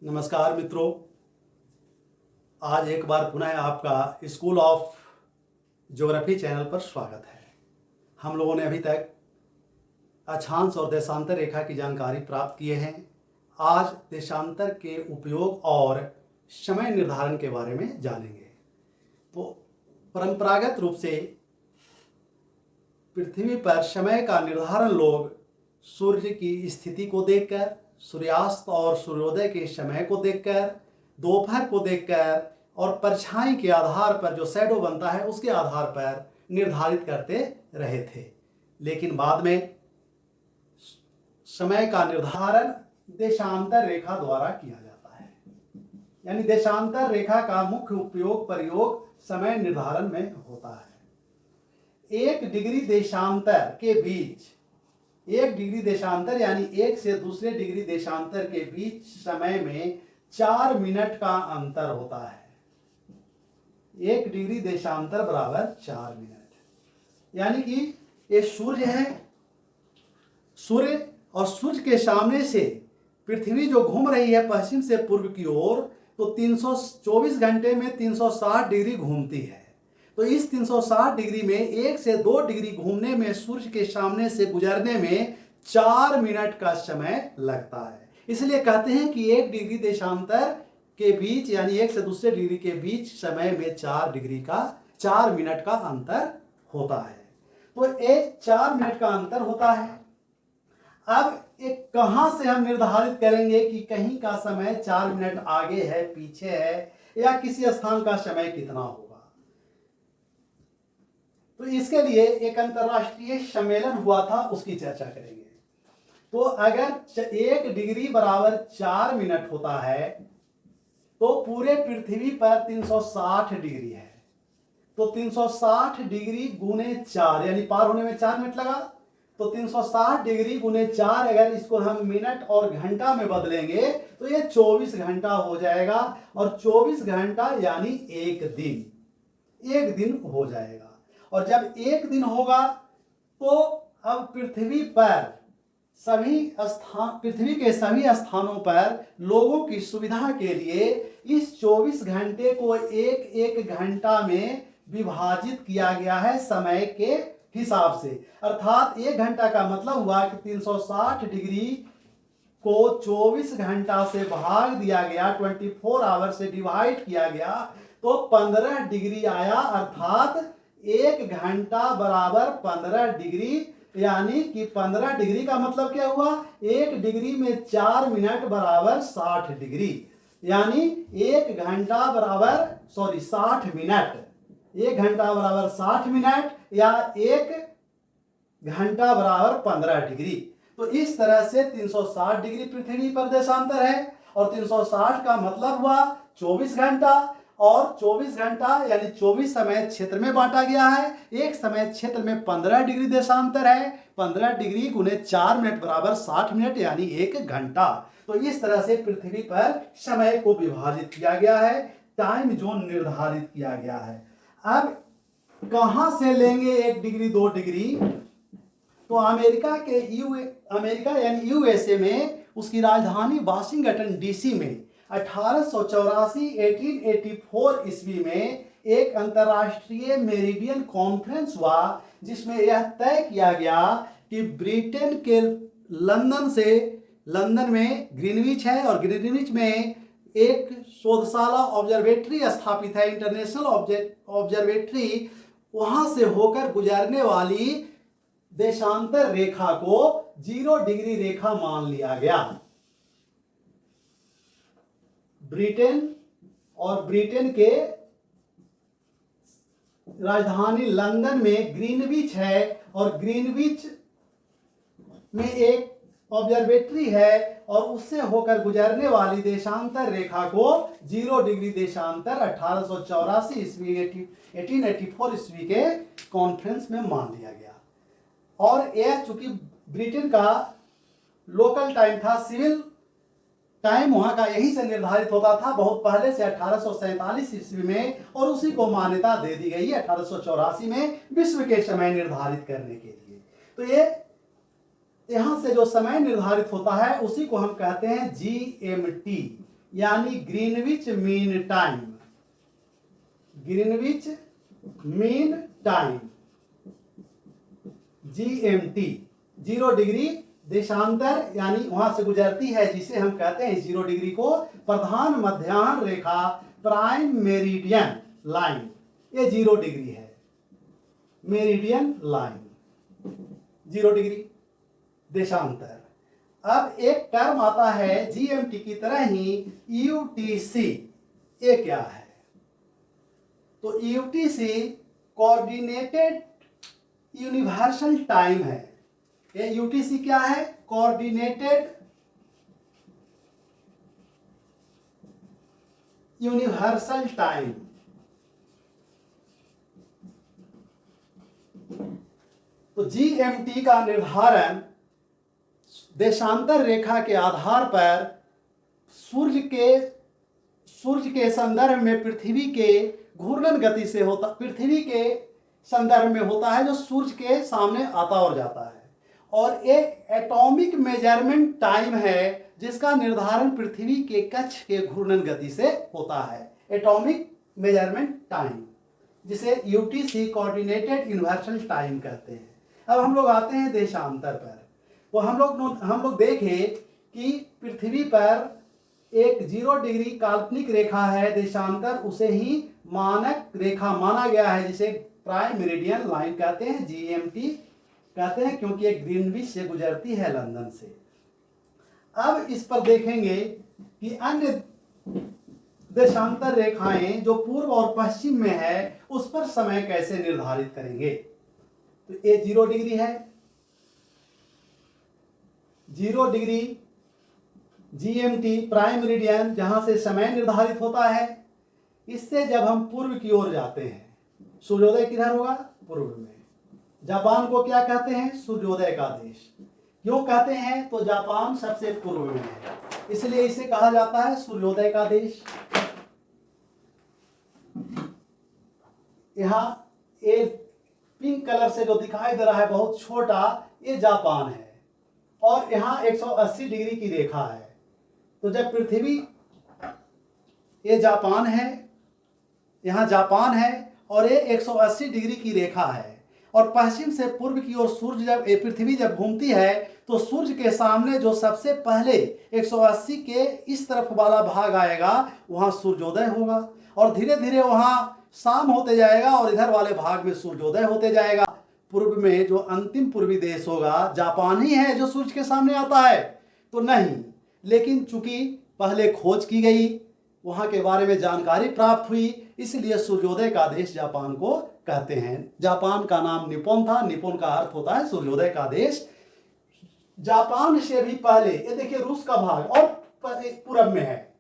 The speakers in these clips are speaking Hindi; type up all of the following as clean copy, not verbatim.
नमस्कार मित्रों, आज एक बार पुनः आपका स्कूल ऑफ ज्योग्राफी चैनल पर स्वागत है। हम लोगों ने अभी तक अक्षांश और देशांतर रेखा की जानकारी प्राप्त किए हैं। आज देशांतर के उपयोग और समय निर्धारण के बारे में जानेंगे। तो परंपरागत रूप से पृथ्वी पर समय का निर्धारण लोग सूर्य की स्थिति को देखकर, सूर्यास्त और सूर्योदय के समय को देखकर, दोपहर को देखकर और परछाई के आधार पर जो शैडो बनता है उसके आधार पर निर्धारित करते रहे थे। लेकिन बाद में समय का निर्धारण देशांतर रेखा द्वारा किया जाता है। यानी देशांतर रेखा का मुख्य प्रयोग समय निर्धारण में होता है। 1 डिग्री देशांतर के बीच 1 डिग्री देशांतर यानी एक से दूसरे डिग्री देशांतर के बीच समय में 4 मिनट का अंतर होता है। 1 डिग्री देशांतर बराबर 4 मिनट। यानी कि ये सूर्य है, सूर्य और सूर्य के सामने से पृथ्वी जो घूम रही है पश्चिम से पूर्व की ओर, तो 324 घंटे में 360 डिग्री घूमती है। तो इस 360 डिग्री में 1 से 2 डिग्री घूमने में, सूर्य के सामने से गुजरने में 4 मिनट का समय लगता है। इसलिए कहते हैं कि 1 डिग्री देशांतर के बीच यानी एक से दूसरे डिग्री के बीच समय में 4 मिनट का अंतर होता है। तो एक 4 मिनट का अंतर होता है। अब एक कहां से हम निर्धारित करेंगे कि कहीं का समय 4 मिनट आगे है, पीछे है, या किसी स्थान का समय कितना होगा। तो इसके लिए एक अंतरराष्ट्रीय सम्मेलन हुआ था, उसकी चर्चा करेंगे। तो अगर 1 डिग्री बराबर 4 मिनट होता है तो पूरे पृथ्वी पर 360 डिग्री है। तो 360 डिग्री गुने 4 यानी पार होने में 4 मिनट लगा। तो 360 डिग्री गुने 4 अगर इसको हम मिनट और घंटा में बदलेंगे तो ये 24 घंटा हो जाएगा। और 24 घंटा यानी एक दिन हो जाएगा। और जब एक दिन होगा तो अब पृथ्वी के सभी स्थानों पर लोगों की सुविधा के लिए इस 24 घंटे को एक घंटा में विभाजित किया गया है समय के हिसाब से। अर्थात 1 घंटा का मतलब हुआ कि 360 डिग्री को 24 घंटा से भाग दिया गया, 24 आवर से डिवाइड किया गया तो 15 डिग्री आया। अर्थात 1 घंटा बराबर 15 डिग्री। यानी कि 15 डिग्री का मतलब क्या हुआ, 1 डिग्री में 4 मिनट बराबर 60 डिग्री। यानी 1 घंटा बराबर 60 मिनट। 1 घंटा बराबर 60 मिनट या 1 घंटा बराबर 15 डिग्री। तो इस तरह से 360 डिग्री पृथ्वी पर देशांतर है। और 360 का मतलब हुआ 24 घंटा। और 24 घंटा यानी 24 समय क्षेत्र में बांटा गया है। एक समय क्षेत्र में 15 डिग्री देशांतर है। 15 डिग्री गुने 4 मिनट बराबर 60 मिनट यानी 1 घंटा। तो इस तरह से पृथ्वी पर समय को विभाजित किया गया है, टाइम जोन निर्धारित किया गया है। अब कहां से लेंगे 1 डिग्री 2 डिग्री? तो अमेरिका यानी यूएसए में उसकी राजधानी वाशिंगटन डीसी में 1884 ईस्वी में एक अंतरराष्ट्रीय मेरिडियन कॉन्फ्रेंस हुआ, जिसमें यह तय किया गया कि ब्रिटेन के लंदन में ग्रीनविच है और ग्रीनविच में एक शोधशाला ऑब्जर्वेटरी स्थापित है, इंटरनेशनल ऑब्जर्वेटरी। वहां से होकर गुजरने वाली देशांतर रेखा को 0 डिग्री रेखा मान लिया गया। ब्रिटेन के राजधानी लंदन में ग्रीनविच है और ग्रीनविच में एक ऑब्जर्वेटरी है और उससे होकर गुजरने वाली देशांतर रेखा को 0 डिग्री देशांतर 1884 ईस्वी 1884 ईस्वी के कॉन्फ्रेंस में मान लिया गया। और यह चूंकि ब्रिटेन का लोकल टाइम था, सिविल टाइम वहां का यही से निर्धारित होता था बहुत पहले से 1847 ईस्वी में, और उसी को मान्यता दे दी गई 1884 में विश्व के समय निर्धारित करने के लिए। तो ये यहां से जो समय निर्धारित होता है उसी को हम कहते हैं GMT यानी Greenwich mean time, Greenwich mean time GMT, 0 degree देशांतर यानी वहां से गुजरती है, जिसे हम कहते हैं 0 डिग्री को प्रधान मध्याह्न रेखा प्राइम मेरिडियन लाइन, ये 0 डिग्री है, मेरिडियन लाइन 0 डिग्री देशांतर। अब एक टर्म आता है GMT की तरह ही UTC, ये क्या है? तो UTC कोऑर्डिनेटेड यूनिवर्सल टाइम है। ये UTC क्या है? Coordinated universal time. तो GMT का निर्धारण देशांतर रेखा के आधार पर सूर्य के संदर्भ में पृथ्वी के घूर्णन गति से होता, पृथ्वी के संदर्भ में होता है, जो सूर्य के सामने आता और जाता है। और एक एटॉमिक मेजरमेंट टाइम है जिसका निर्धारण पृथ्वी के कक्ष के घूर्णन गति से होता है, एटॉमिक मेजरमेंट टाइम, जिसे UTC कोऑर्डिनेटेड यूनिवर्सल टाइम कहते हैं। अब हम लोग आते हैं देशांतर पर। तो हम लोग देखें कि पृथ्वी पर एक 0 डिग्री काल्पनिक रेखा है देशांतर, उसे ही मानक रेखा माना गया है, जिसे प्राइम मेरिडियन लाइन कहते हैं, GMT कहते हैं, क्योंकि एक ग्रीनविच से गुजरती है लंदन से। अब इस पर देखेंगे कि अन्य देशांतर रेखाएं जो पूर्व और पश्चिम में है, उस पर समय कैसे निर्धारित करेंगे। तो ये 0 डिग्री है, 0 डिग्री GMT प्राइम मेरिडियन, जहां से समय निर्धारित होता है। इससे जब हम पूर्व की ओर जाते हैं, सूर्योदय किधर होगा? पूर्व में। जापान को क्या कहते हैं? सूर्योदय का देश। क्यों कहते हैं? तो जापान सबसे पूर्व में है, इसलिए इसे कहा जाता है सूर्योदय का देश। यहाँ एक पिंक कलर से जो दिखाई दे रहा है बहुत छोटा, ये जापान है, और यहाँ 180 डिग्री की रेखा है। तो जब पृथ्वी, ये जापान है, यहाँ जापान है, और ये 180 डिग्री की रेखा है, और पश्चिम से पूर्व की ओर सूर्य जब पृथ्वी जब घूमती है, तो सूर्य के सामने जो सबसे पहले 180 के इस तरफ वाला भाग आएगा, वहाँ सूर्योदय होगा, और धीरे धीरे वहाँ शाम होते जाएगा, और इधर वाले भाग में सूर्योदय होते जाएगा। पूर्व में जो अंतिम पूर्वी देश होगा, जापान ही है जो सूर्य के सामने आता है? तो नहीं, लेकिन चूंकि पहले खोज की गई, वहाँ के बारे में जानकारी प्राप्त हुई, इसलिए सूर्योदय का देश जापान को कहते हैं। जापान का नाम निप्पॉन था, निप्पॉन का अर्थ होता है सूर्योदय का देश। जापान से भी पहले ये देखिए रूस का भाग और पूरब में है,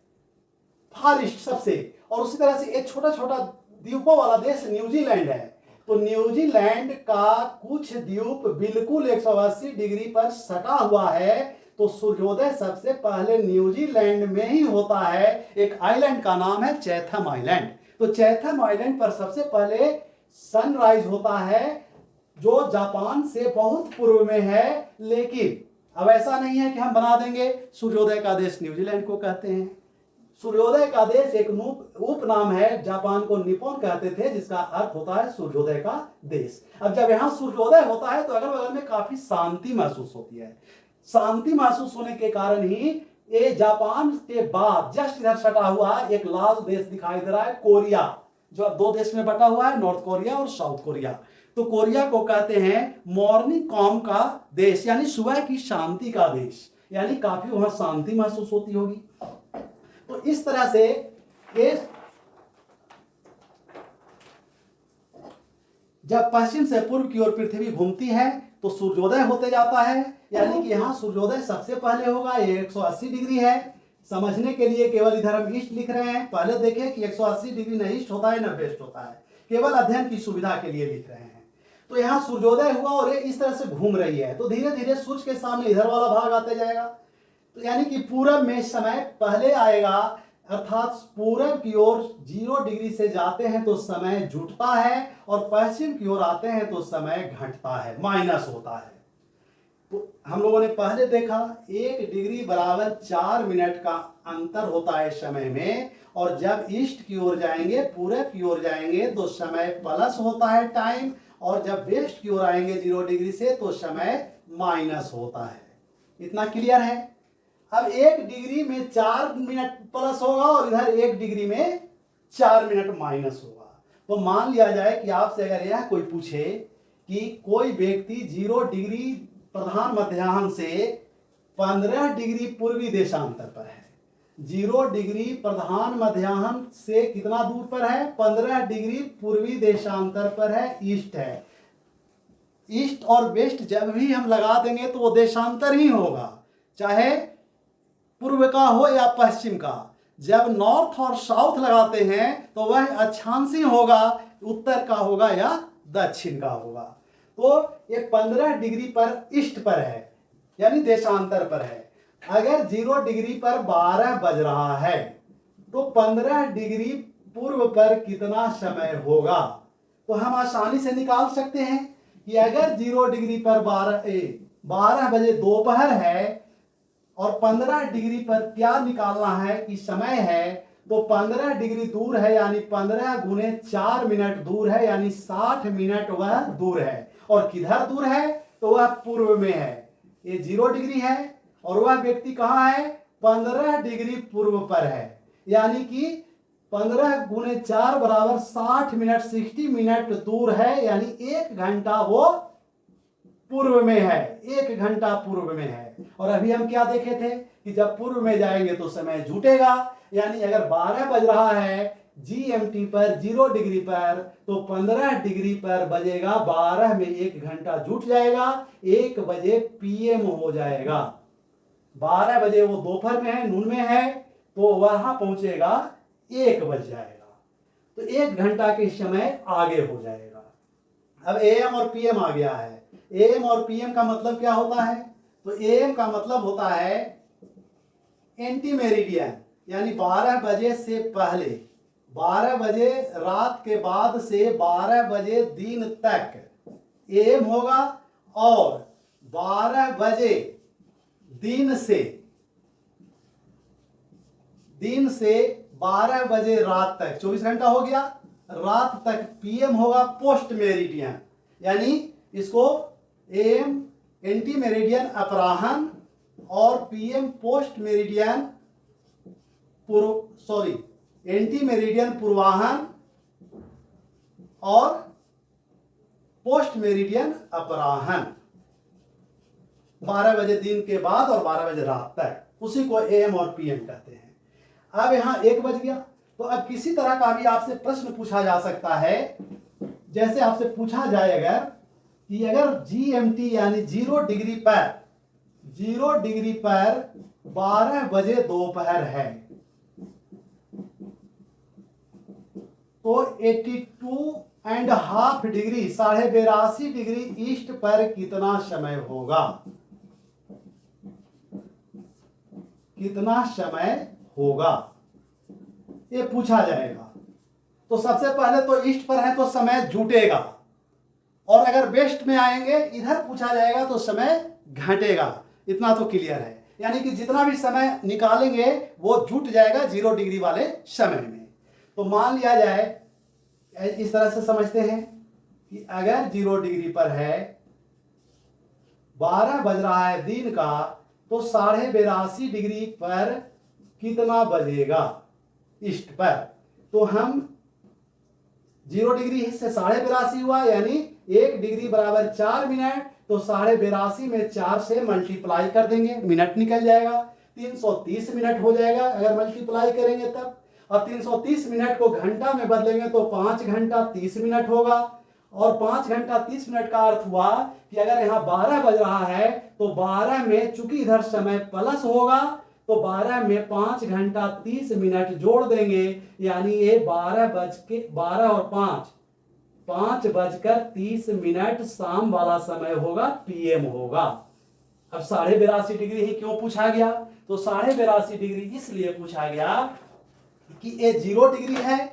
फार ईस्ट सबसे, और उसी तरह से एक छोटा छोटा द्वीपों वाला देश न्यूजीलैंड है। तो न्यूजीलैंड का कुछ द्वीप बिल्कुल 180 डिग्री पर सटा हुआ है, तो सूर्योदय सबसे पहले न्यूजीलैंड में ही होता है। एक आइलैंड का नाम है चैथम आइलैंड। तो चैथम आइलैंड पर सबसे पहले सनराइज होता है, जो जापान से बहुत पूर्व में है। लेकिन अब ऐसा नहीं है कि हम बना देंगे सूर्योदय का देश न्यूजीलैंड को कहते हैं। सूर्योदय का देश एक उपनाम है, जापान को निप्पॉन कहते थे, जिसका अर्थ होता है सूर्योदय का देश। अब जब यहाँ सूर्योदय होता है तो अगल बगल में काफी शांति महसूस होती है। शांति महसूस होने के कारण ही ये जापान के बाद जस्ट इधर सटा हुआ एक लाल देश दिखाई दे रहा है, कोरिया, जो 2 देश में बटा हुआ है, नॉर्थ कोरिया और साउथ कोरिया। तो कोरिया को कहते हैं मॉर्निंग कॉम का देश, यानी सुबह की शांति का देश, यानी काफी वहां शांति महसूस होती होगी। तो इस तरह से ये जब पश्चिम से पूर्व की ओर पृथ्वी घूमती है तो सूर्योदय होते जाता है, यानी कि यहाँ सूर्योदय सबसे पहले होगा। ये 180 डिग्री है। समझने के लिए केवल इधर हम ईस्ट लिख रहे हैं। पहले देखें कि 180 डिग्री न ईस्ट होता है न वेस्ट होता है, केवल अध्ययन की सुविधा के लिए लिख रहे हैं। तो यहाँ सूर्योदय हुआ और ये इस तरह से घूम रही है, तो धीरे धीरे सूर्य के सामने इधर वाला भाग आते जाएगा। तो यानी कि पूरब में समय पहले आएगा, अर्थात पूरब की ओर 0 डिग्री से जाते हैं तो समय जुटता है, और पश्चिम की ओर आते हैं तो समय घटता है, माइनस होता है। हम लोगों ने पहले देखा 1 डिग्री बराबर 4 मिनट का अंतर होता है समय में, और जब ईस्ट की ओर जाएंगे, पूरब की ओर जाएंगे तो समय प्लस होता है टाइम, और जब वेस्ट की ओर आएंगे 0 डिग्री से तो समय माइनस होता है। इतना क्लियर है। अब 1 डिग्री में 4 मिनट प्लस होगा और इधर 1 डिग्री में 4 मिनट माइनस होगा। तो मान लिया जाए कि आपसे अगर यह कोई पूछे कि कोई व्यक्ति 0 डिग्री प्रधान मध्याह्न से 15 डिग्री पूर्वी देशांतर पर है। 0 डिग्री प्रधान मध्याह्न से कितना दूर पर है? 15 डिग्री पूर्वी देशांतर पर है, ईस्ट है। ईस्ट और वेस्ट जब भी हम लगा देंगे तो वो देशांतर ही होगा, चाहे पूर्व का हो या पश्चिम का। जब नॉर्थ और साउथ लगाते हैं तो वह अक्षांशी होगा, उत्तर का होगा या दक्षिण का होगा। तो ये 15 डिग्री पर ईस्ट पर है, यानी देशांतर पर है। अगर 0 डिग्री पर 12 बज रहा है तो 15 डिग्री पूर्व पर कितना समय होगा? तो हम आसानी से निकाल सकते हैं कि अगर 0 डिग्री पर 12 बजे दोपहर है और 15 डिग्री पर क्या निकालना है कि समय है, तो 15 डिग्री दूर है, यानी 15 गुने 4 मिनट दूर है, यानी 60 मिनट वह दूर है। और किधर दूर है? तो वह पूर्व में है। ये 0 डिग्री है और वह व्यक्ति कहाँ है? 15 डिग्री पूर्व पर है, यानी कि 15 गुने 4 बराबर 60 मिनट, 60 मिनट दूर है, यानी 1 घंटा वो पूर्व में है, 1 घंटा पूर्व में है। और अभी हम क्या देखे थे कि जब पूर्व में जाएंगे तो समय जुटेगा, यानी अगर 12 बज रहा है GMT पर 0 डिग्री पर, तो 15 डिग्री पर बजेगा 12 में 1 घंटा जुट जाएगा, 1 बजे PM हो जाएगा। 12 बजे वो दोपहर में है, नून में है, तो वहां पहुंचेगा 1 बज जाएगा, तो 1 घंटा के समय आगे हो जाएगा। अब AM और PM आ गया है। AM और PM का मतलब क्या होता है? तो AM का मतलब होता है एंटी मेरिडियन, यानी 12 बजे से पहले, 12 बजे रात के बाद से 12 बजे दिन तक AM होगा, और 12 बजे दिन से 12 बजे रात तक 24 घंटा हो गया, रात तक PM होगा पोस्ट मेरिडियन, यानी इसको AM एंटी मेरिडियन अपराह्न और PM post meridian anti meridian पूर्वाह्न और पोस्ट मेरिडियन अपराह्न। 12 बजे दिन के बाद और 12 बजे रात तक, उसी को AM और PM कहते हैं। अब यहाँ 1 बज गया, तो अब किसी तरह का भी आपसे प्रश्न पूछा जा सकता है। जैसे आपसे पूछा जाएगा कि अगर GMT यानी 0 डिग्री पर 12 बजे दोपहर है, तो 82.5 डिग्री 82.5 डिग्री ईस्ट पर कितना समय होगा? कितना समय होगा ये पूछा जाएगा। तो सबसे पहले तो ईस्ट पर है तो समय जुटेगा, और अगर वेस्ट में आएंगे इधर पूछा जाएगा तो समय घटेगा। इतना तो क्लियर है, यानी कि जितना भी समय निकालेंगे वो जुट जाएगा 0 डिग्री वाले समय में। तो मान लिया जाए, इस तरह से समझते हैं कि अगर 0 डिग्री पर है, 12 बज रहा है दिन का, तो 82.5 डिग्री पर कितना बजेगा ईस्ट पर? तो हम 0 डिग्री से 82.5 हुआ, यानी 1 डिग्री बराबर 4 मिनट, तो 82.5 में 4 से मल्टीप्लाई कर देंगे, मिनट निकल जाएगा, 330 मिनट हो जाएगा अगर मल्टीप्लाई करेंगे तब। और 330 मिनट को घंटा में बदलेंगे तो 5 घंटा 30 मिनट होगा, और 5 घंटा 30 मिनट का अर्थ हुआ कि अगर यहाँ 12 बज रहा है तो 12 में, चूंकि इधर समय प्लस होगा, तो 12 में 5 घंटा 30 मिनट जोड़ देंगे, यानी ये 12 और 5 बजकर 30 मिनट शाम वाला समय होगा, PM होगा। अब 82.5 डिग्री ही क्यों पूछा गया? तो 82.5 डिग्री इसलिए पूछा गया कि ये 0 डिग्री है,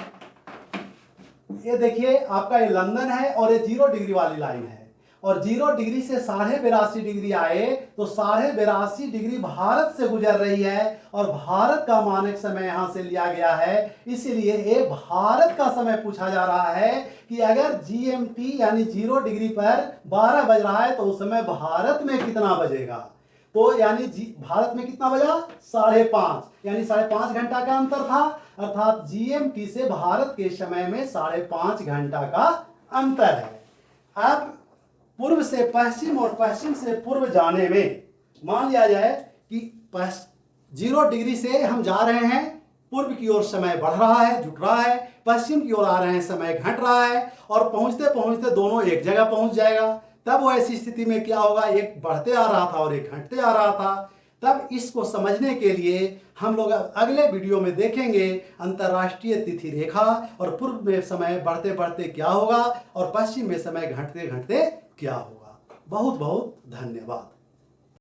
ये देखिए आपका ये लंदन है और ये 0 डिग्री वाली लाइन है, और 0 डिग्री से 82.5 डिग्री आए तो 82.5 डिग्री भारत से गुजर रही है और भारत का मानक समय यहां से लिया गया है। इसीलिए ये भारत का समय पूछा जा रहा है कि अगर GMT यानी 0 डिग्री पर 12 बज रहा है तो उस समय भारत में कितना बजेगा। तो यानी भारत में कितना बजा, 5:30, यानी 5.5 घंटा का अंतर था, अर्थात GMT से भारत के समय में 5.5 घंटा का अंतर है। अब पूर्व से पश्चिम और पश्चिम से पूर्व जाने में मान लिया जाए कि 0 डिग्री से हम जा रहे हैं, पूर्व की ओर समय बढ़ रहा है, जुट रहा है, पश्चिम की ओर आ रहे हैं, समय घट रहा है और पहुंचते पहुंचते दोनों एक जगह पहुंच जाएगा। तब वो ऐसी स्थिति में क्या होगा, एक बढ़ते आ रहा था और एक घटते आ रहा था। तब इसको समझने के लिए हम लोग अगले वीडियो में देखेंगे अंतर्राष्ट्रीय तिथि रेखा और पूर्व में समय बढ़ते बढ़ते क्या होगा और पश्चिम में समय घटते घटते क्या होगा। बहुत बहुत धन्यवाद।